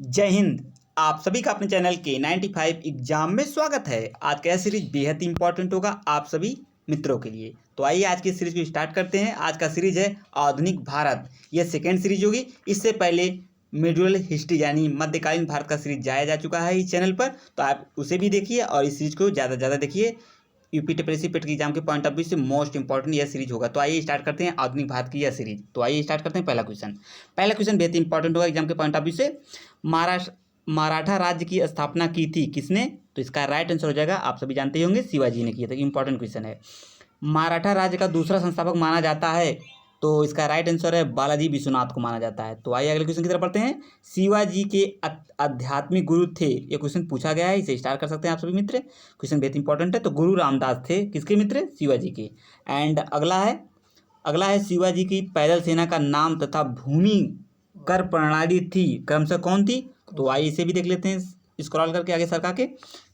जय हिंद। आप सभी का अपने चैनल के 95 एग्जाम में स्वागत है। आज का यह सीरीज बेहद इंपॉर्टेंट होगा आप सभी मित्रों के लिए। तो आइए आज की सीरीज को स्टार्ट करते हैं। आज का सीरीज है आधुनिक भारत। यह सेकेंड सीरीज होगी। इससे पहले मिडल हिस्ट्री यानी मध्यकालीन भारत का सीरीज जाया जा चुका है इस चैनल पर, तो आप उसे भी देखिए और इस सीरीज को ज़्यादा से ज़्यादा देखिए। यूपी टीपीएससी पेट की एग्जाम के पॉइंट ऑफ व्यू से मोस्ट इंपॉर्टेंट यह सीरीज होगा। तो आइए स्टार्ट करते हैं आधुनिक भारत की यह सीरीज। तो आइए स्टार्ट करते हैं। पहला क्वेश्चन बेहद इंपॉर्टेंट होगा एग्जाम के पॉइंट ऑफ व्यू से। महाराष्ट्र मराठा राज्य की स्थापना की थी किसने? तो इसका राइट आंसर हो जाएगा, आप सभी जानते ही होंगे, शिवाजी ने किया था। इंपॉर्टेंट क्वेश्चन है। मराठा राज्य का दूसरा संस्थापक माना जाता है, तो इसका राइट आंसर है बालाजी विश्वनाथ को माना जाता है। तो आइए अगले क्वेश्चन की तरफ पढ़ते हैं। शिवाजी के आध्यात्मिक गुरु थे, ये क्वेश्चन पूछा गया है, इसे स्टार्ट कर सकते हैं आप सभी मित्र। क्वेश्चन बहुत इंपॉर्टेंट है। तो गुरु रामदास थे किसके मित्र? शिवाजी के। एंड अगला है शिवाजी की पैदल सेना का नाम तथा भूमि कर प्रणाली थी क्रमशः कौन थी? तो आइए इसे भी देख लेते हैं स्क्रॉल करके आगे सरका के।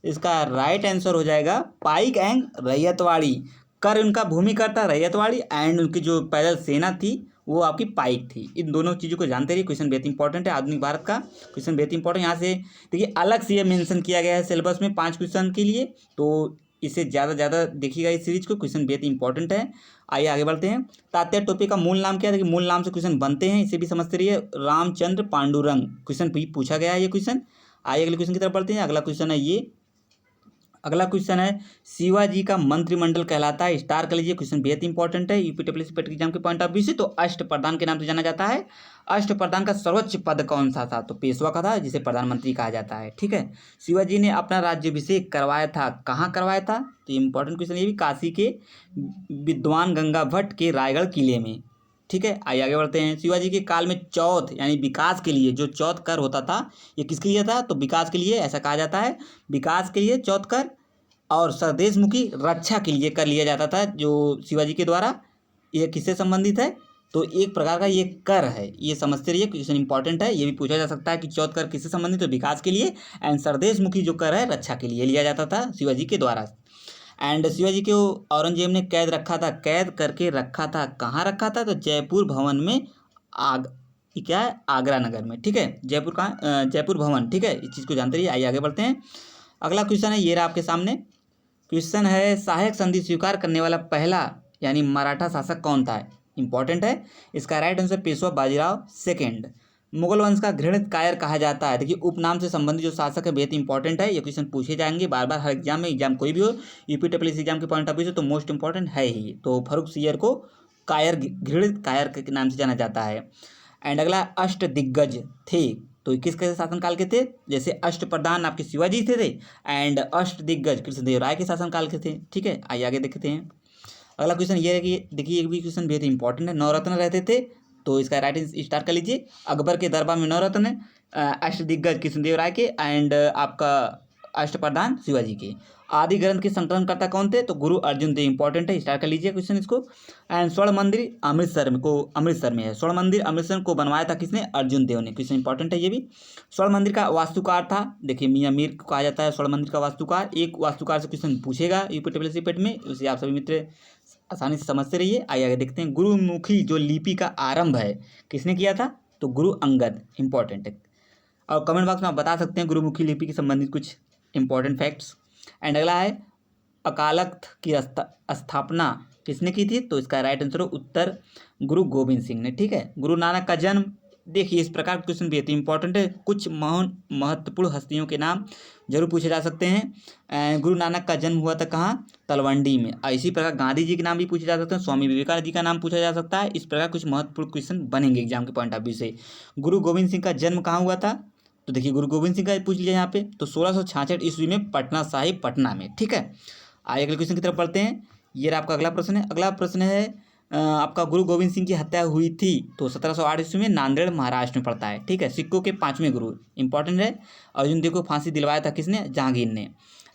इसका राइट आंसर हो जाएगा पाइक एंड रैयतवाड़ी। कर उनका भूमि कर था रैयतवाड़ी, एंड उनकी जो पैदल सेना थी वो आपकी पाइक थी। इन दोनों चीज़ों को जानते रहिए। क्वेश्चन बहुत इंपॉर्टेंट है आधुनिक भारत का। क्वेश्चन बहुत इंपॉर्टेंट यहाँ से देखिए, अलग से ये मेंशन किया गया है सिलेबस में 5 क्वेश्चन के लिए, तो इसे ज़्यादा देखिएगा इस सीरीज को। क्वेश्चन बहुत इंपॉर्टेंट है। आइए आगे बढ़ते हैं। तात्या टोपे का मूल नाम क्या है? देखिए, मूल नाम से क्वेश्चन बनते हैं, इसे भी समझते रहिए। रामचंद्र पांडुरंग क्वेश्चन भी पूछा गया है ये क्वेश्चन। आइए अगले क्वेश्चन की तरफ बढ़ते हैं। अगला क्वेश्चन है शिवाजी का मंत्रिमंडल कहलाता है, स्टार कर लीजिए। क्वेश्चन बेहद इंपॉर्टेंट है यूपी टीपीएससी पेट एग्जाम के पॉइंट ऑफ व्यू से। तो अष्टप्रधान के नाम से जाना जाता है। अष्टप्रधान का सर्वोच्च पद कौन सा था? तो पेशवा का था, जिसे प्रधानमंत्री कहा जाता है। ठीक है। शिवाजी ने अपना राज्याभिषेक करवाया था, कहाँ करवाया था? तो इंपॉर्टेंट क्वेश्चन ये भी, काशी के विद्वान गंगा भट्ट के रायगढ़ किले में। ठीक है। आइए आगे बढ़ते हैं। शिवाजी के काल में चौथ यानी विकास के लिए जो चौथ कर होता था, ये किसके लिए था? तो विकास के लिए, ऐसा कहा जाता है। विकास के लिए चौथ कर और स्वदेशमुखी रक्षा के लिए कर लिया जाता था जो शिवाजी के द्वारा। ये किससे संबंधित है? तो एक प्रकार का ये कर है, ये समझते रहिए। क्वेश्चन इंपॉर्टेंट है, ये भी पूछा जा सकता है कि चौथ कर किससे संबंधित है? विकास के लिए। एंड स्वदेशमुखी जो कर है रक्षा के लिए लिया जाता था शिवाजी के द्वारा। एंड शिवाजी को औरंगजेब ने कैद करके रखा था, कहाँ रखा था? तो जयपुर भवन में। ये क्या है? आगरा नगर में। ठीक है। जयपुर कहाँ? जयपुर भवन। ठीक है, इस चीज़ को जानते रहिए। आइए आगे बढ़ते हैं। अगला क्वेश्चन है, ये रहा आपके सामने। क्वेश्चन है सहायक संधि स्वीकार करने वाला पहला यानी मराठा शासक कौन था? इंपॉर्टेंट है। इसका right answer Peshwa Bajirao second. Mughal वंश का घृणित कायर कहा जाता है। देखिए, उपनाम से संबंधित जो शासक है बेहद इंपॉर्टेंट है। ये क्वेश्चन पूछे जाएंगे बार बार हर एग्जाम में, एग्जाम कोई भी हो, यूपी टीपीएससी एग्जाम के पॉइंट ऑफ व्यू से तो मोस्ट इंपॉर्टेंट है ही। तो फर्रुख सियर को घृणित कायर के नाम से जाना जाता है। एंड अगला अष्ट दिग्गज थे, तो ये किसके शासनकाल के थे? जैसे अष्टप्रधान आपके शिवाजी थे एंड अष्ट दिग्गज कृष्णदेव राय के शासनकाल के थे। ठीक है। आइए आगे देखते हैं। अगला क्वेश्चन ये है कि देखिए, एक भी क्वेश्चन बहुत इंपॉर्टेंट है। नवरत्न रहते थे, तो इसका राइट स्टार्ट कर लीजिए। अकबर के दरबार में नवरत्न, अष्ट दिग्गज कृष्णदेव राय के, एंड आपका अष्टप्रधान शिवाजी के। आदि ग्रंथ के संकलनकर्ता कौन थे? तो गुरु अर्जुन देव। इंपॉर्टेंट है, स्टार्ट कर लीजिए क्वेश्चन इसको। एंड स्वर्ण मंदिर अमृतसर में है। स्वर्ण मंदिर अमृतसर को बनवाया था किसने? अर्जुन देव ने। क्वेश्चन इंपॉर्टेंट है ये भी। स्वर्ण मंदिर का वास्तुकार था, देखिए मियां मीर को कहा जाता है स्वर्ण मंदिर का वास्तुकार। एक वास्तुकार से क्वेश्चन पूछेगा यूपी टीपीएससी पेट में, उसे आप सभी मित्र आसानी से समझते रहिए। आइए आगे देखते हैं। गुरुमुखी जो लिपि का आरंभ है किसने किया था? तो गुरु अंगद। इंपॉर्टेंट है, और कमेंट बॉक्स में आप बता सकते हैं गुरुमुखी लिपि के संबंधित कुछ इंपॉर्टेंट फैक्ट्स। एंड अगला है अकाल तख्त की स्थापना किसने की थी? तो इसका राइट आंसर हो उत्तर गुरु गोविंद सिंह ने। ठीक है। गुरु नानक का जन्म, देखिए इस प्रकार के क्वेश्चन भी इंपॉर्टेंट है। कुछ महत्वपूर्ण हस्तियों के नाम जरूर पूछे जा सकते हैं। गुरु नानक का जन्म हुआ था कहाँ? तलवंडी में। इसी प्रकार गांधी जी के नाम भी पूछे जा सकते हैं, स्वामी विवेकानंद जी का नाम पूछा जा सकता है। इस प्रकार कुछ महत्वपूर्ण क्वेश्चन बनेंगे एग्जाम के पॉइंट ऑफ व्यू से। गुरु गोविंद सिंह का जन्म कहाँ हुआ था? तो देखिए, गुरु गोविंद सिंह का पूछ लिया यहाँ पे, तो 1666 ईस्वी में पटना साहिब, पटना में। ठीक है। आइए अगले क्वेश्चन की तरफ पढ़ते हैं। ये आपका अगला प्रश्न है। अगला प्रश्न है आपका गुरु गोविंद सिंह की हत्या हुई थी तो 1708 ईस्वी में नांदेड़ महाराष्ट्र में पड़ता है। ठीक है। सिखों के 5वें गुरु, इंपॉर्टेंट है। अर्जुन देव को फांसी दिलवाया था किसने? जहांगीर ने।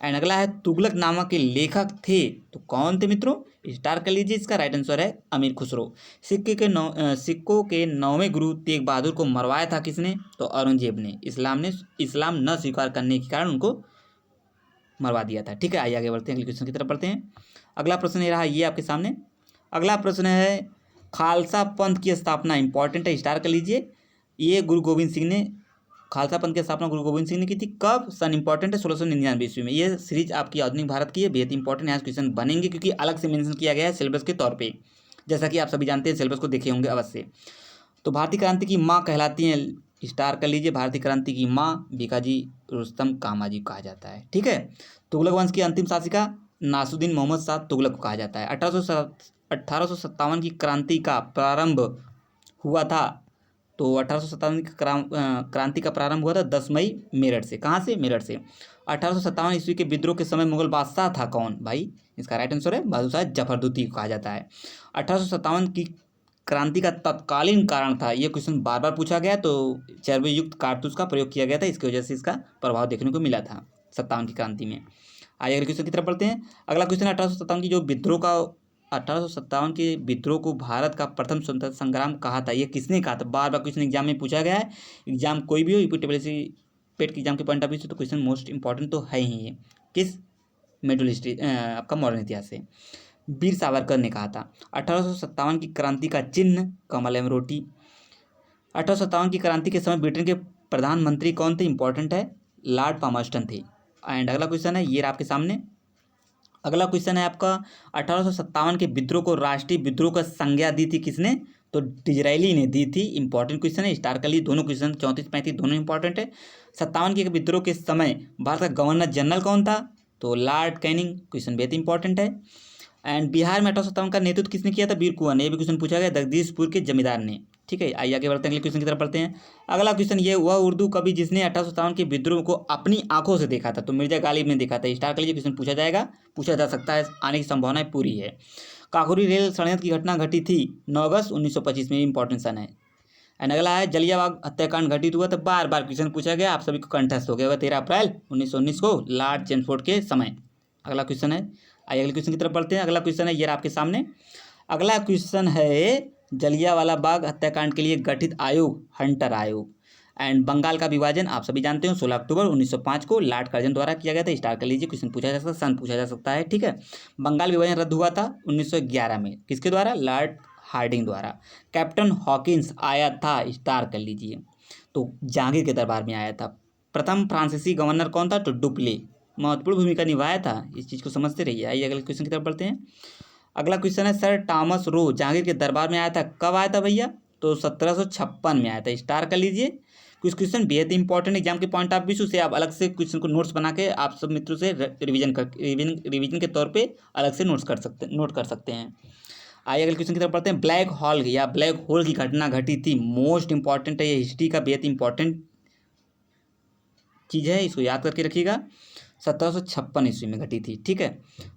एंड अगला है तुगलक नामा के लेखक थे, तो कौन थे मित्रों? स्टार कर लीजिए। इसका राइट आंसर है अमीर खुसरो। सिक्कों के 9वें गुरु तेग बहादुर को मरवाया था किसने? तो औरंगजेब ने। इस्लाम न स्वीकार करने के कारण उनको मरवा दिया था। ठीक है। आइए आगे बढ़ते हैं, अगले क्वेश्चन की तरफ बढ़ते हैं। अगला प्रश्न ये रहा, ये आपके सामने। अगला प्रश्न है खालसा पंथ की स्थापना, इंपॉर्टेंट है, स्टार कर लीजिए। ये गुरु गोविंद सिंह ने खालसा पंथ की स्थापना गुरु गोविंद सिंह ने की थी। कब? सन इंपॉर्टेंट है 1699 ईस्वी में। ये सीरीज आपकी आधुनिक भारत की है, बेहद इंपॉर्टेंट, यहाँ क्वेश्चन बनेंगे क्योंकि अलग से मेंशन किया गया है सिलेबस के तौर पे, जैसा कि आप सभी जानते हैं, सिलेबस को देखे होंगे अवश्य। तो भारतीय क्रांति की माँ कहलाती हैं, स्टार कर लीजिए, भारतीय क्रांति की माँ बीकाजी रुस्तम कामाजी कहा जाता है। ठीक है। तुगलक वंश की अंतिम शासिका नासुद्दीन मोहम्मद शाह तुगलक को कहा जाता है। 1857 की क्रांति का प्रारंभ हुआ था, तो 1857 की क्रांति का प्रारंभ हुआ था 10 मई मेरठ से। कहाँ से? मेरठ से। 1857 ईस्वी के विद्रोह के समय मुगल बादशाह था कौन भाई? इसका राइट आंसर है बहादुर शाह जफर दूती को कहा जाता है। 1857 की क्रांति का तत्कालीन कारण था, ये क्वेश्चन बार बार पूछा गया, तो चर्बी युक्त कारतूस का प्रयोग किया गया था, इसकी वजह से इसका प्रभाव देखने को मिला था 57 की क्रांति में। आइए अगले क्वेश्चन की तरफ बढ़ते हैं। अगला क्वेश्चन 1857 की जो विद्रोह का 1857 के विद्रोह को भारत का प्रथम स्वतंत्रता संग्राम कहा था, ये किसने कहा था? बार बार क्वेश्चन एग्जाम में पूछा गया है, एग्जाम कोई भी हो, यूपीटीसी पेट के एग्जाम के पॉइंट ऑफ व्यू से तो क्वेश्चन मोस्ट इंपॉर्टेंट तो है ही है। किस? मिडिल हिस्ट्री, आपका मॉडर्न इतिहास से। वीर सावरकर ने कहा था। 1857 की क्रांति का चिन्ह कमल एवं रोटी। 1857 की क्रांति के समय ब्रिटेन के प्रधानमंत्री कौन थे? इंपॉर्टेंट है, लॉर्ड पामर्स्टन थे। एंड अगला क्वेश्चन है, ये आपके सामने अगला क्वेश्चन है आपका, 1857 के विद्रोह को राष्ट्रीय विद्रोह का संज्ञा दी थी किसने? तो डिजरायली ने दी थी। इंपॉर्टेंट क्वेश्चन है, स्टार कर लिए दोनों क्वेश्चन, 34-35 दोनों इंपॉर्टेंट है। 57 के विद्रोह के समय भारत का गवर्नर जनरल कौन था? तो लॉर्ड कैनिंग। क्वेश्चन बेहद इंपॉर्टेंट है। एंड बिहार में 1857 का नेतृत्व किसने किया था? वीर कुंवर ने। ये भी क्वेश्चन पूछा गया, जगदीशपुर के जमींदार ने। ठीक है, आइए आगे बढ़ते हैं, अगले क्वेश्चन की तरफ बढ़ते हैं। अगला क्वेश्चन ये, वह उर्दू कवि जिसने 1857 के विद्रोह को अपनी आंखों से देखा था, तो मिर्जा गालिब ने देखा था। स्टार कर लीजिए, क्वेश्चन पूछा जाएगा, पूछा जा सकता है, आने की संभावना पूरी है। काकोरी रेल षड्यंत्र की घटना घटी थी 9 अगस्त 1925 में, इंपॉर्टेंट सन है। एंड अगला है, जलियांवाला हत्याकांड घटित हुआ था, बार बार क्वेश्चन पूछा गया, आप सभी को कंठस्थ हो गया होगा, 13 अप्रैल 1919 को लॉर्ड चेम्सफोर्ड के समय। अगला क्वेश्चन है, आइए अगले क्वेश्चन की तरफ बढ़ते हैं। अगला क्वेश्चन है ये आपके सामने। अगला क्वेश्चन है, जलियांवाला बाग हत्याकांड के लिए गठित आयोग हंटर आयोग। एंड बंगाल का विभाजन आप सभी जानते हो 16 अक्टूबर 1905 को लॉर्ड कर्जन द्वारा किया गया था। स्टार कर लीजिए, क्वेश्चन पूछा जा सकता है, सन पूछा जा सकता है। ठीक है। बंगाल विभाजन रद्द हुआ था 1911 में, किसके द्वारा? लॉर्ड हार्डिंग द्वारा। कैप्टन हॉकिंस आया था, स्टार कर लीजिए, तो जहांगीर के दरबार में आया था। प्रथम फ्रांसीसी गवर्नर कौन था? तो डुप्ले, महत्वपूर्ण भूमिका निभाया था, इस चीज़ को समझते रहिए। आइए अगले क्वेश्चन की तरफ बढ़ते हैं। अगला क्वेश्चन है, सर थॉमस रो जहांगीर के दरबार में आया था, कब आया था भैया? तो 1756 में आया था। स्टार कर लीजिए, कुछ क्वेश्चन बेहद इंपॉर्टेंट एग्जाम के पॉइंट ऑफ व्यू से आप अलग से क्वेश्चन को नोट्स बना के आप सब मित्रों से रिवीजन के तौर पे अलग से नोट कर सकते हैं। आइए अगले क्वेश्चन की तरफ बढ़ते हैं। ब्लैक होल या ब्लैक होल की घटना घटी थी, मोस्ट इंपॉर्टेंट है, ये हिस्ट्री का बेहद इंपॉर्टेंट चीज़ है, इसको याद करके रखिएगा। 1756 ईस्वी में घटी थी। ठीक है।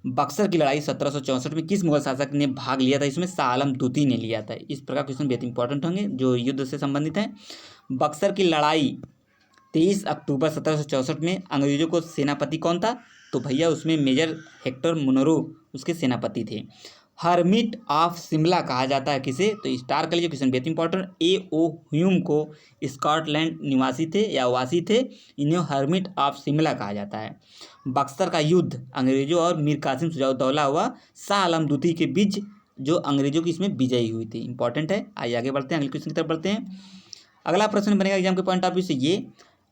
बक्सर की लड़ाई 1764 में किस मुगल शासक ने भाग लिया था? इसमें शाह आलम द्वितीय ने लिया था। इस प्रकार क्वेश्चन बेहद इंपॉर्टेंट होंगे जो युद्ध से संबंधित हैं। बक्सर की लड़ाई 23 अक्टूबर 1764 में अंग्रेजों को सेनापति कौन था? तो भैया उसमें मेजर हेक्टर मुनरो उसके सेनापति थे। हर्मिट ऑफ शिमला कहा जाता है किसे? तो स्टार कर लीजिए, क्वेश्चन बेहद इंपॉर्टेंट। ए.ओ. ह्यूम को स्कॉटलैंड निवासी थे या वासी थे, इन्हें हर्मिट ऑफ शिमला कहा जाता है। बक्सर का युद्ध अंग्रेजों और मीर कासिम सुजाउद्दौला हुआ शाह आलम द्वितीय के बीच, जो अंग्रेजों की इसमें विजयी हुई थी। इंपॉर्टेंट है। आइए आगे बढ़ते हैं, अगले क्वेश्चन की तरफ बढ़ते हैं। अगला प्रश्न बनेगा एग्जाम के पॉइंट ऑफ व्यू से ये,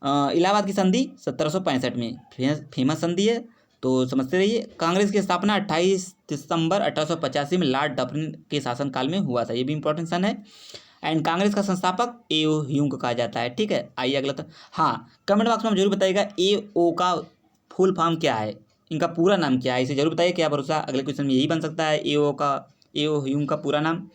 इलाहाबाद की संधि 1765 में फेमस संधि है, तो समझते रहिए। कांग्रेस की स्थापना 28 दिसंबर 1885 में लॉर्ड डफरिन के शासनकाल में हुआ था, ये भी इंपॉर्टेंट सन है। एंड कांग्रेस का संस्थापक ए.ओ. ह्यूम को कहा जाता है। ठीक है। आइए अगला, तो हाँ कमेंट बॉक्स में आप जरूर बताइएगा ए.ओ. का फुल फॉर्म क्या है, इनका पूरा नाम क्या है, इसे जरूर बताइए, क्या भरोसा अगले क्वेश्चन में यही बन सकता है ए.ओ. ह्यूम का पूरा नाम।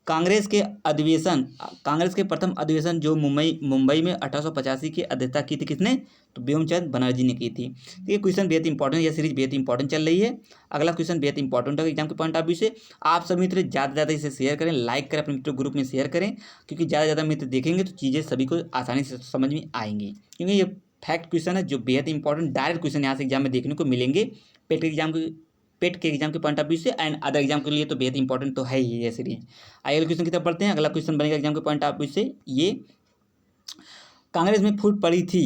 कांग्रेस के प्रथम अधिवेशन जो मुंबई में 1885 की अध्यक्षता की थी किसने? तो व्योमचंद बनर्जी ने की थी। तो ये क्वेश्चन बेहद इंपॉर्टेंट, यह सीरीज बेहद इंपॉर्टेंट चल रही है। अगला क्वेश्चन बेहद इंपॉर्टेंट होगा एग्जाम के पॉइंट ऑफ व्यू से। आप सभी मित्र ज़्यादा से ज़्यादा इसे शेयर करें, लाइक करें, अपने मित्रों ग्रुप में शेयर करें, क्योंकि ज़्यादा से ज़्यादा मित्र देखेंगे तो चीज़ें सभी को आसानी से समझ में आएंगी, क्योंकि ये फैक्ट क्वेश्चन है जो बेहद इंपॉर्टेंट डायरेक्ट क्वेश्चन यहाँ से एग्जाम में देखने को मिलेंगे, पेट के एग्जाम के पॉइंट ऑफ व्यू से एंड अदर एग्जाम के लिए तो बेहद इंपॉर्टेंट तो है ही ये सीरीज। आइए क्वेश्चन की तरफ बढ़ते हैं। अगला क्वेश्चन बनेगा एग्जाम के पॉइंट ऑफ व्यू से ये, कांग्रेस में फूट पड़ी थी।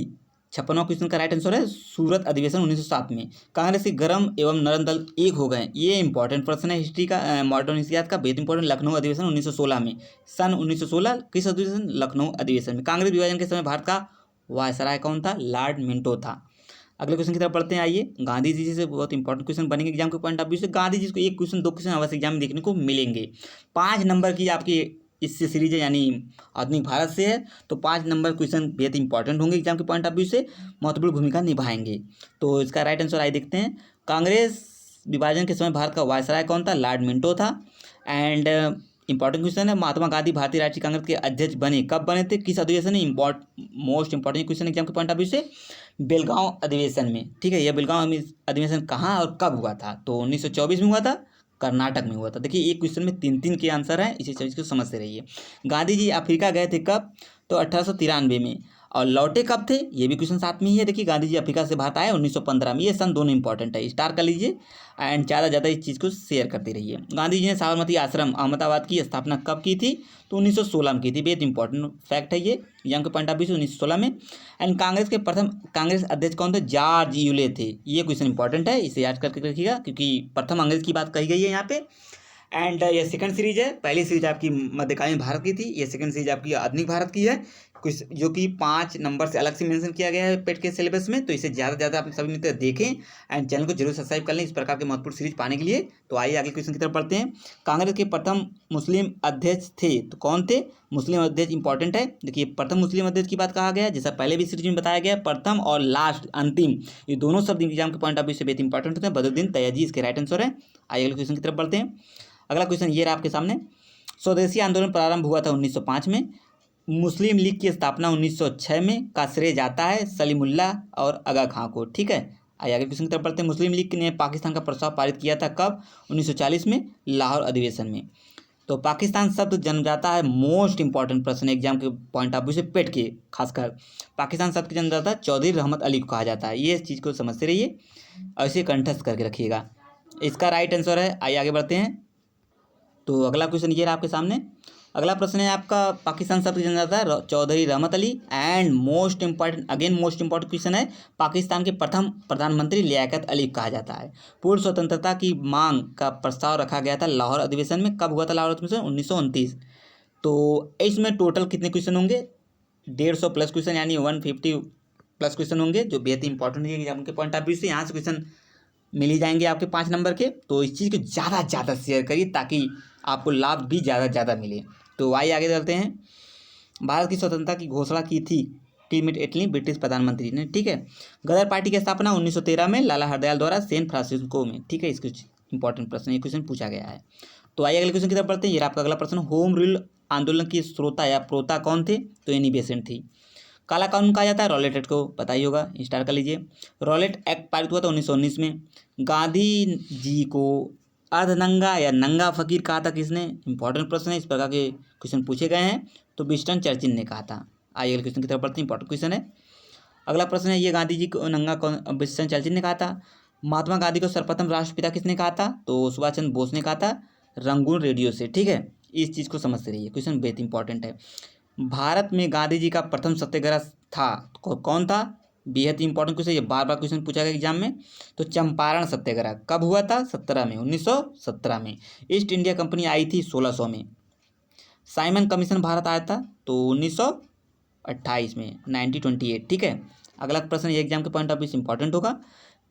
56वां क्वेश्चन का राइट आंसर है सूरत अधिवेशन 1907 में। कांग्रेस के गरम एवं नरम दल एक हो गए, ये इंपॉर्टेंट प्रश्न है हिस्ट्री का, मॉडर्न इतिहास का बेहद इंपॉर्टेंट। लखनऊ अधिवेशन 1916 में, सन 1916 किस अधिवेशन? लखनऊ अधिवेशन में। कांग्रेस विभाजन के समय भारत का वायसराय कौन था? लॉर्ड मिंटो था। अगले क्वेश्चन की तरफ पढ़ते हैं, आइए। गांधी जी से बहुत इंपॉर्टेंट क्वेश्चन बनेंगे एग्जाम के पॉइंट ऑफ व्यू से। गांधी जी को एक क्वेश्चन, दो क्वेश्चन अवश्य एग्जाम में देखने को मिलेंगे। 5 नंबर की आपकी इससे सीरीज है, यानी आधुनिक भारत से है, तो 5 नंबर क्वेश्चन बेहद इंपॉर्टेंट होंगे एग्जाम के पॉइंट ऑफ व्यू से, महत्वपूर्ण भूमिका निभाएंगे। तो इसका राइट आंसर आइए देखते हैं। कांग्रेस विभाजन के समय भारत का वायसराय कौन था? लॉर्ड मिंटो था। एंड इंपॉर्टेंट क्वेश्चन है, महात्मा गांधी भारतीय राष्ट्रीय कांग्रेस के अध्यक्ष बने, कब बने थे, किस अधिवेशन में? मोस्ट इंपॉर्टेंट क्वेश्चन एग्जाम के पॉइंट ऑफ व्यू से, बेलगांव अधिवेशन में। ठीक है, यह बेलगांव अधिवेशन कहाँ और कब हुआ था? तो 1924 में हुआ था, कर्नाटक में हुआ था। देखिए एक क्वेश्चन में 3 के आंसर हैं, इसी चीज़ को समझते रहिए। गांधी जी अफ्रीका गए थे कब? तो 1893 में। और लौटे कब थे? ये भी क्वेश्चन साथ में ही है। देखिए गांधी जी अफ्रीका से भारत आए 1915 में। ये सन दोनों इंपॉर्टेंट है, स्टार कर लीजिए एंड ज़्यादा इस चीज़ को शेयर करते रहिए। गांधी जी ने साबरमती आश्रम अहमदाबाद की स्थापना कब की थी? तो 1916 में की थी। बेहद इंपॉर्टेंट फैक्ट है ये एग्जाम के पॉइंट ऑफ व्यू से, 1916 में। एंड कांग्रेस के प्रथम कांग्रेस अध्यक्ष कौन थे? जॉर्ज यूले थे। ये क्वेश्चन इंपॉर्टेंट है, इसे याद करके रखिएगा क्योंकि प्रथम अंग्रेज की बात कही गई है यहाँ पे। एंड ये सेकंड सीरीज है, पहली सीरीज आपकी मध्यकालीन भारत की थी, ये सेकंड सीरीज आपकी आधुनिक भारत की है, कुछ जो कि 5 नंबर से अलग से मेंशन किया गया है पेट के सिलेबस में। तो इसे ज़्यादा आप सभी मित्र देखें एंड चैनल को जरूर सब्सक्राइब कर लें इस प्रकार के महत्वपूर्ण सीरीज पाने के लिए। तो आइए आगे क्वेश्चन की तरफ पढ़ते हैं। कांग्रेस के प्रथम मुस्लिम अध्यक्ष थे, तो कौन थे? मुस्लिम अध्यक्ष इंपॉर्टेंट है। देखिए प्रथम मुस्लिम अध्यक्ष की बात कहा गया, जैसा पहले भी सीरीज में बताया गया, प्रथम और लास्ट, अंतिम, ये दोनों शब्द एग्जाम के पॉइंट ऑफ व्यू से बेहद इंपॉर्टेंट होते हैं। बदरुद्दीन तैयबजी इसके राइट आंसर है। आइए अगले क्वेश्चन की तरफ बढ़ते हैं। अगला क्वेश्चन ये रहा आपके सामने। स्वदेशी आंदोलन प्रारंभ हुआ था 1905 में। मुस्लिम लीग की स्थापना 1906 में का श्रेय जाता है सलीमुल्लाह और आगा खां को। ठीक है, आइए आगे क्वेश्चन की तरफ बढ़ते हैं। मुस्लिम लीग ने पाकिस्तान का प्रस्ताव पारित किया था कब? 1940 में, लाहौर अधिवेशन में। तो पाकिस्तान शब्द जन्म जाता है, मोस्ट इंपॉर्टेंट प्रश्न एग्जाम के पॉइंट ऑफ व्यू से पेट के, खासकर पाकिस्तान शब्द की जन्म जाता है चौधरी रहमत अली को कहा जाता है। ये चीज़ को समझते रहिए और इसे कंठस्थ करके रखिएगा। इसका राइट आंसर है। आइए आगे बढ़ते हैं। तो अगला क्वेश्चन ये रहा आपके सामने। अगला प्रश्न है आपका, पाकिस्तान शब्द जाना जाता है चौधरी रहमत Ali. And most important question है, पाकिस्तान के प्रथम प्रधानमंत्री लियाकत अली कहा जाता है। पूर्ण स्वतंत्रता की मांग का प्रस्ताव रखा गया था लाहौर अधिवेशन में। कब हुआ था लाहौर अधिवेशन? 1929। तो इसमें टोटल कितने क्वेश्चन होंगे? 150 प्लस क्वेश्चन, यानी 150 प्लस क्वेश्चन होंगे, जो बेहद इंपॉर्टेंट है एग्जाम के पॉइंट ऑफ व्यू से। यहाँ से क्वेश्चन मिल ही जाएंगे आपके 5 नंबर के। तो इस चीज़ को ज़्यादा शेयर करिए ताकि आपको लाभ भी ज़्यादा मिले। तो आइए आगे चलते हैं। भारत की स्वतंत्रता की घोषणा की थी क्लीमेट एटली, ब्रिटिश प्रधानमंत्री ने। ठीक है, गदर पार्टी की स्थापना 1913 में लाला हरदयाल द्वारा सैन फ्रांसिस्को में। ठीक है, इसको इंपॉर्टेंट प्रश्न, ये क्वेश्चन पूछा गया है। तो आइए अगले क्वेश्चन की तरफ बढ़ते हैं। ये आपका अगला प्रश्न, होम रूल आंदोलन की श्रोता या प्रोता कौन थे? तो एनी बेसेंट थी। काला कानून कहा जाता है रॉलेट एक्ट को, पता ही होगा, स्टार कर लीजिए। रॉलेट एक्ट पारित हुआ था 1919 में। गांधी जी को अर्धनंगा या नंगा फकीर कहा था किसने? इंपॉर्टेंट प्रश्न है, इस प्रकार के क्वेश्चन पूछे गए हैं। तो विंस्टन चर्चिल ने कहा था। आइए अगले क्वेश्चन की तरफ बढ़ते हैं, इंपॉर्टेंट क्वेश्चन है। अगला प्रश्न है, ये गांधी जी को नंगा कौन विंस्टन चर्चिल ने कहा था। महात्मा गांधी को सर्वप्रथम राष्ट्रपिता किसने कहा था? तो सुभाष चंद्र बोस ने कहा था, रंगून रेडियो से। ठीक है, इस चीज़ को समझते रहिए, क्वेश्चन बेहद इंपॉर्टेंट है। भारत में गांधी जी का प्रथम सत्याग्रह था, कौन था? बेहद इंपॉर्टेंट क्वेश्चन, ये बार क्वेश्चन पूछा गया एग्जाम में। तो चंपारण सत्याग्रह कब हुआ था? 17 में, 1917 में। ईस्ट इंडिया कंपनी आई थी 1600 में। साइमन कमीशन भारत आया था तो 1928 में, 1928। ठीक है, अगला प्रश्न ये एग्जाम के पॉइंट ऑफ व्यू से इंपॉर्टेंट होगा।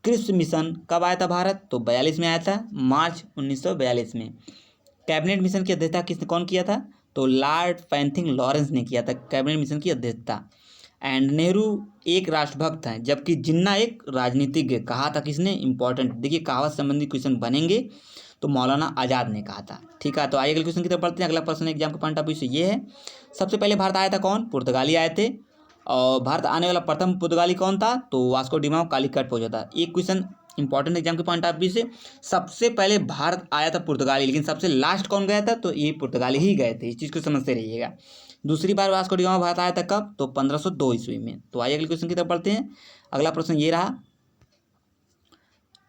क्रिप्स मिशन कब आया था भारत? तो 42 में आया था, मार्च 1942 में। कैबिनेट मिशन की अध्यक्षता किसने कौन किया था? तो लॉर्ड पैंथिंग लॉरेंस ने किया था कैबिनेट मिशन की अध्यक्षता। एंड नेहरू एक राष्ट्रभक्त हैं जबकि जिन्ना एक राजनीतिज्ञ, कहा था किसने? इंपॉर्टेंट, देखिए कहावत संबंधी क्वेश्चन बनेंगे, तो मौलाना आज़ाद ने कहा था। ठीक है, तो आइए अगले क्वेश्चन की तरफ बढ़ते हैं। अगला प्रश्न एग्जाम के पॉइंट ऑफ व्यू से ये है, सबसे पहले भारत आया था कौन? पुर्तगाली आए थे। और भारत आने वाला प्रथम पुर्तगाली कौन था? तो वास्को डिगामा कालीकट पहुंचा था। एक क्वेश्चन इंपॉर्टेंट एग्जाम के पॉइंट ऑफ व्यू से, सबसे पहले भारत आया था पुर्तगाली, लेकिन सबसे लास्ट कौन गया था? तो ये पुर्तगाली ही गए थे, इस चीज़ को समझते रहिएगा। दूसरी बार वास्को डिगामा भारत आया था कब? तो 1502 ईस्वी में। तो आइए अगले क्वेश्चन की तरफ बढ़ते हैं। अगला प्रश्न ये रहा,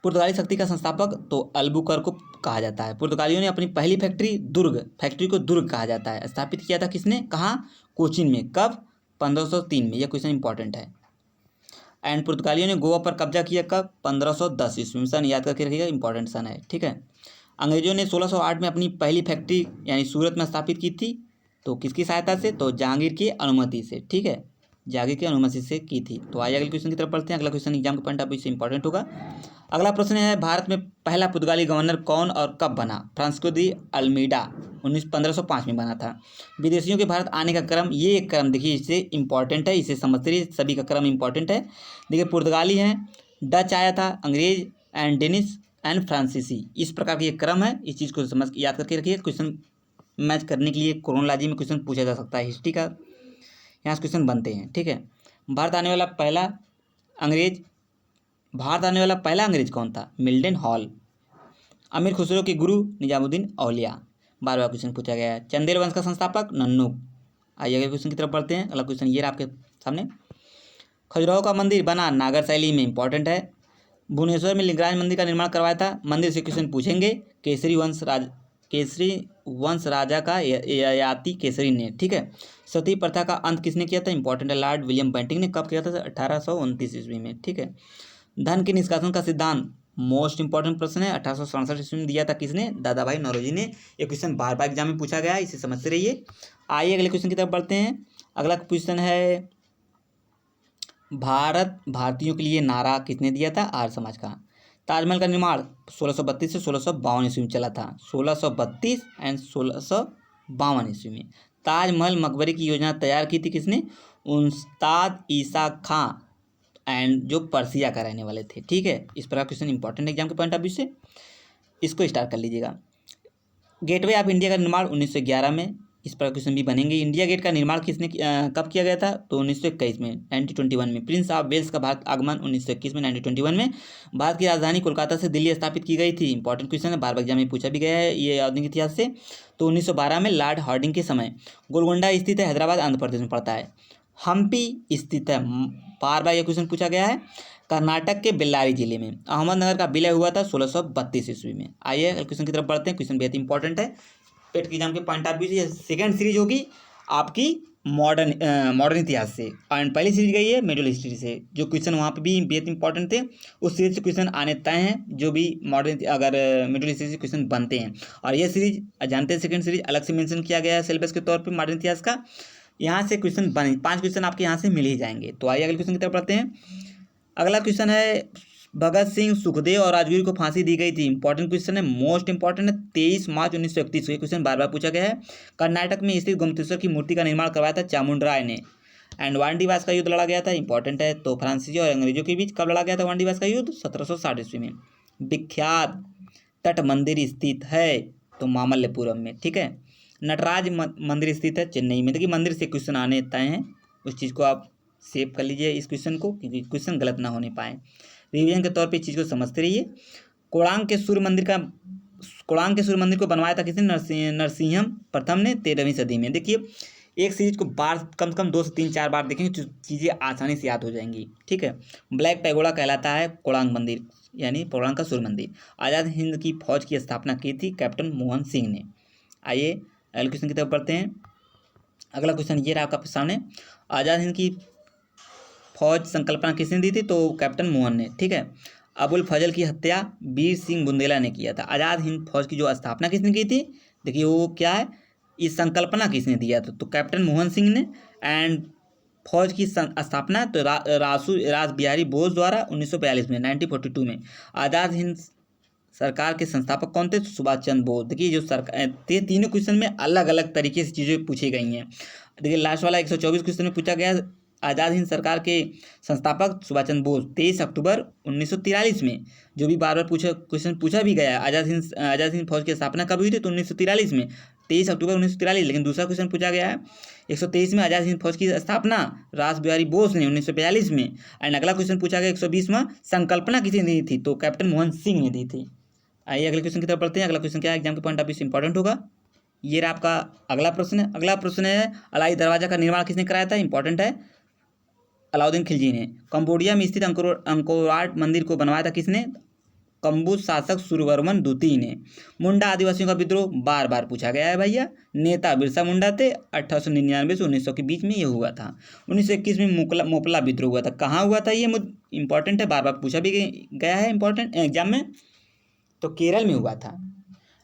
पुर्तगाली शक्ति का संस्थापक तो अल्बुकर्क को कहा जाता है। पुर्तगालियों ने अपनी पहली फैक्ट्री को दुर्ग कहा जाता है, स्थापित किया था किसने? कहाँ? कोचीन में। कब? 1503 में। यह क्वेश्चन इंपॉर्टेंट है। एंड पुर्तगालियों ने गोवा पर कब्जा किया कब? 1510 ईस्वी में। सन याद करके रखिएगा, इंपॉर्टेंट सन है। ठीक है, अंग्रेजों ने 1608 में अपनी पहली फैक्ट्री यानी सूरत में स्थापित की थी, तो किसकी सहायता से? तो जहांगीर की अनुमति से। ठीक है, जागीर की अनुमति से की थी। तो आइए अगले क्वेश्चन की तरफ बढ़ते हैं। अगला क्वेश्चन एग्जाम के पॉइंट ऑफ व्यू से इंपॉर्टेंट होगा। अगला प्रश्न है, भारत में पहला पुर्तगाली गवर्नर कौन और कब बना? फ्रांसिस्को दी अल्मीडा 1505 में बना था। विदेशियों के भारत आने का क्रम, ये एक क्रम देखिए, इससे इंपॉर्टेंट है, इसे समझते रहिए, सभी का क्रम इंपॉर्टेंट है। देखिए पुर्तगाली हैं, डच आया था, अंग्रेज एंड डेनिश एंड फ्रांसीसी, इस प्रकार की एक क्रम है। इस चीज़ को समझ याद करके रखिए। क्वेश्चन मैच करने के लिए क्रोनोलॉजी में क्वेश्चन पूछा जा सकता है, हिस्ट्री का यहाँ से क्वेश्चन बनते हैं, ठीक है। भारत आने वाला पहला अंग्रेज कौन था? Milton hall. अमीर खुसरो के गुरु निजामुद्दीन औलिया, बार बार क्वेश्चन पूछा गया है। चंदेल वंश का संस्थापक नन्नू। आइए अगले क्वेश्चन की तरफ बढ़ते हैं। अगला क्वेश्चन ये रहा आपके सामने, खजुराहो का मंदिर बना नागर शैली में, इंपॉर्टेंट है। भुवनेश्वर में लिंगराज मंदिर का निर्माण करवाया था, मंदिर से क्वेश्चन पूछेंगे। केसरी वंश राजा का ययाति केसरी ने, ठीक है। सती प्रथा का अंत किसने किया था? इंपॉर्टेंट है, लॉर्ड विलियम बेंटिंक ने। कब किया था? 1829 ईस्वी में, ठीक है। धन के निष्कासन का सिद्धांत, मोस्ट इंपॉर्टेंट प्रश्न है, 1867 ईस्वी में दिया था किसने? दादा भाई नौरोजी ने। ये क्वेश्चन बार बार एग्जाम में पूछा गया है, इसे समझते रहिए। आइए अगले क्वेश्चन की तरफ बढ़ते हैं। अगला क्वेश्चन है, भारतीयों के लिए नारा किसने दिया था? आर्य समाज का। ताजमहल का निर्माण 1632 से 1652 ईस्वी में चला था, 1632 एंड 1652 ईस्वी में। ताजमहल मकबरे की योजना तैयार की थी किसने? उस्ताद ईसा खां एंड जो पर्सिया का रहने वाले थे, ठीक है। इस प्रकार क्वेश्चन इंपॉर्टेंट एग्जाम के पॉइंट ऑफ व्यू से, इसको स्टार्ट कर लीजिएगा। गेटवे ऑफ इंडिया का निर्माण 1911 में, इस पर क्वेश्चन भी बनेंगे। इंडिया गेट का निर्माण कब किया गया था? तो 1921 में, 1921 में। प्रिंस ऑफ वेल्स का भारत आगमन 1921 में, 1921 में। भारत की राजधानी कोलकाता से दिल्ली स्थापित की गई थी, इंपॉर्टेंट क्वेश्चन है, बार बार एग्जाम में पूछा भी गया है ये आधुनिक इतिहास से। तो 1912 में लॉर्ड हार्डिंग के समय। गोलकोंडा स्थित है, हैदराबाद आंध्र प्रदेश में पड़ता है। हम्पी स्थित है, बार बार यह क्वेश्चन पूछा गया है, कर्नाटक के बेल्लारी जिले में। अहमदनगर का विलय हुआ था 1632 ईस्वी में। आइए क्वेश्चन की तरफ बढ़ते हैं। क्वेश्चन बेहद इंपॉर्टेंट है, पेट की एग्जाम के पॉइंट ऑफ व्यू से। सेकंड सीरीज होगी आपकी मॉडर्न इतिहास से, एंड पहली सीरीज गई है मिडिल हिस्ट्री से। जो क्वेश्चन वहाँ पे भी बेहद इंपॉर्टेंट थे, उस सीरीज से क्वेश्चन आने तय हैं, जो भी मॉडर्न अगर मिडिल हिस्ट्री से क्वेश्चन बनते हैं। और ये सीरीज जानते हैं, सेकंड सीरीज अलग से मेंशन किया गया है सिलेबस के तौर पे मॉडर्न इतिहास का। यहाँ से क्वेश्चन बने, 5 क्वेश्चन आपके यहाँ से मिल ही जाएंगे। तो आइए अगले क्वेश्चन की तरफ बढ़ते हैं। अगला क्वेश्चन है, भगत सिंह, सुखदेव और राजगुरु को फांसी दी गई थी, इंपॉर्टेंट क्वेश्चन है, मोस्ट इंपॉर्टेंट है। 23 मार्च 1931, ये क्वेश्चन बार बार पूछा गया है। कर्नाटक में स्थित गोमतेश्वर की मूर्ति का निर्माण करवाया था चामुंडराय ने। एंड वांडीवास का युद्ध लड़ा गया था, इंपॉर्टेंट है। तो फ्रांसीसी और अंग्रेजों के बीच कब लड़ा गया था वांडीवास का युद्ध? 1760 ईस्वी में। विख्यात तट मंदिर स्थित है तो मामल्लपुरम में, ठीक है। नटराज मंदिर स्थित है चेन्नई में। देखिए मंदिर से क्वेश्चन आने तय हैं, उस चीज़ को आप सेव कर लीजिए इस क्वेश्चन को, क्योंकि क्वेश्चन गलत ना होने पाए। रिवीजन के तौर पे इस चीज़ को समझते रहिए। कोणार्क के सूर्य मंदिर को बनवाया था किसने? नरसिंहम प्रथम ने 13वीं सदी में। देखिए एक सीरीज को बार कम से कम 2 से 3 4 बार देखेंगे तो चीज़ें आसानी से याद हो जाएंगी, ठीक है। ब्लैक पैगोडा कहलाता है कोणार्क मंदिर, यानी कोणार्क का सूर्य मंदिर। आज़ाद हिंद की फौज की स्थापना की थी कैप्टन मोहन सिंह ने। आइए अगले क्वेश्चन की तरफ बढ़ते हैं। अगला क्वेश्चन ये रहा आपका सामने, आज़ाद हिंद की फौज संकल्पना किसने दी थी? तो कैप्टन मोहन ने, ठीक है। अबुल फजल की हत्या वीर सिंह बुंदेला ने किया था। आज़ाद हिंद फौज की जो स्थापना किसने की थी? देखिए वो क्या है, इस संकल्पना किसने दिया था? तो कैप्टन मोहन सिंह ने। एंड फौज की स्थापना तो रास बिहारी बोस द्वारा 1942 में, 1942 में। आज़ाद हिंद सरकार के संस्थापक कौन थे? सुभाष चंद्र बोस। देखिए जो सरकार, तीनों क्वेश्चन में अलग अलग तरीके से चीज़ें पूछी गई हैं। देखिए लास्ट वाला 124 क्वेश्चन में पूछा गया, आज़ाद हिंद सरकार के संस्थापक सुभाष चंद्र बोस 23 अक्टूबर 1943 में। जो भी बार बार क्वेश्चन पूछा भी गया, आज़ाद हिंद फौज की स्थापना कब हुई थी? तो 1943 में, 23 अक्टूबर 1943। लेकिन दूसरा क्वेश्चन पूछा गया है 123 में, आज़ाद हिंद फौज की स्थापना रास बिहारी बोस ने 1942 में। एंड अगला क्वेश्चन पूछा गया 120वां, संकल्पना किसने दी थी? तो कैप्टन मोहन सिंह ने दी थी। आइए अगले क्वेश्चन की तरफ बढ़ते हैं। अगला क्वेश्चन क्या है, एग्जाम के पॉइंट ऑफ व्यू से इंपॉर्टेंट होगा। ये रहा आपका अगला प्रश्न है। अगला प्रश्न है, अलाई दरवाजा का निर्माण किसने कराया था? इंपॉर्टेंट है, अलाउद्दीन खिलजी ने। कंबोडिया में स्थित अंकोर मंदिर को बनवाया था किसने? कंबुज शासक सूर्यवर्मन द्वितीय ने। मुंडा आदिवासियों का विद्रोह बार बार पूछा गया है भैया, नेता बिरसा मुंडा थे। 1899 से 1900 के बीच में ये हुआ था। 1921 में मोपला विद्रोह हुआ था। कहाँ हुआ था? ये इंपॉर्टेंट है, बार बार पूछा भी गया है इंपॉर्टेंट एग्जाम में। तो केरल में हुआ था।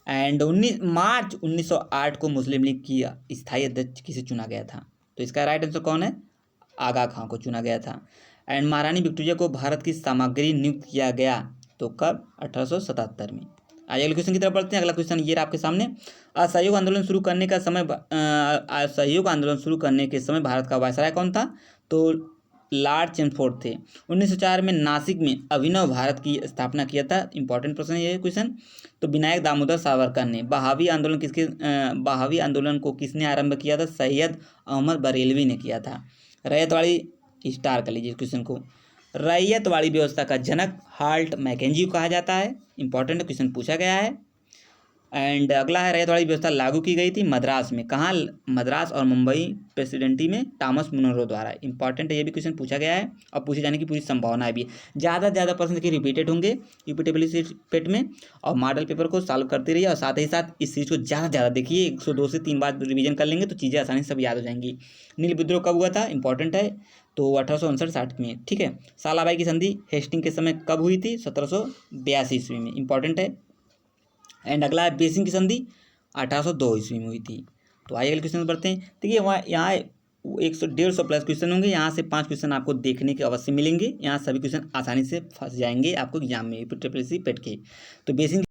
एंड 19 मार्च 1908 को मुस्लिम लीग की स्थायी अध्यक्ष किसे चुना गया था? तो इसका राइट आंसर कौन है? आगा खां को चुना गया था। एंड महारानी विक्टोरिया को भारत की सामग्री नियुक्त किया गया तो कब? 1877 में। आइए अगले क्वेश्चन की तरफ बढ़ते हैं। अगला क्वेश्चन ये रहा आपके सामने, असहयोग आंदोलन शुरू करने का समय असहयोग आंदोलन शुरू करने के समय भारत का वायसराय कौन था? तो लॉर्ड चेम्सफोर्ड थे। 1904 में नासिक में अभिनव भारत की स्थापना किया था। इंपॉर्टेंट प्रश्न है ये क्वेश्चन। तो विनायक दामोदर सावरकर ने। बहावी आंदोलन को किसने आरंभ किया था? सैयद अहमद बरेलवी ने किया था। रैयतवाड़ी स्टार कर लीजिए क्वेश्चन को। रैयतवाड़ी व्यवस्था का जनक हाल्ट मैकेंजी को कहा जाता है। इंपॉर्टेंट क्वेश्चन पूछा गया है। एंड अगला है, रैयतवाड़ी व्यवस्था लागू की गई थी मद्रास में। कहाँ? मद्रास और मुंबई प्रेसिडेंटी में टॉमस मुनरो द्वारा। इंपॉर्टेंट है, ये भी क्वेश्चन पूछा गया है और पूछे जाने की पूरी संभावना भी। ज़्यादा से ज़्यादा प्रश्न देखिए रिपीटेड होंगे यूपीटेबिलिटी पेट में, और मॉडल पेपर को सॉल्व करते रहिए और साथ ही साथ इस चीज़ को ज़्यादा से ज़्यादा देखिए। 102 से 3 बार रिवीजन कर लेंगे तो चीज़ें आसानी से सब याद हो जाएंगी। नील विद्रोह कब हुआ था? इंपॉर्टेंट है, तो 1859-60 में। ठीक है। सालाबाई की संधि हेस्टिंग के समय कब हुई थी? 1782 ईस्वी में। इंपॉर्टेंट है। एंड अगला है बेसिंग की संधि 1802 ईस्वी में हुई थी। तो आइए अगले क्वेश्चन बढ़ते हैं। देखिए वहाँ यहाँ 150 प्लस क्वेश्चन होंगे। यहाँ से 5 क्वेश्चन आपको देखने के अवश्य मिलेंगे। यहाँ सभी क्वेश्चन आसानी से फंस जाएंगे आपको एग्जाम में यूपीएससी पेट के। तो बेसिंग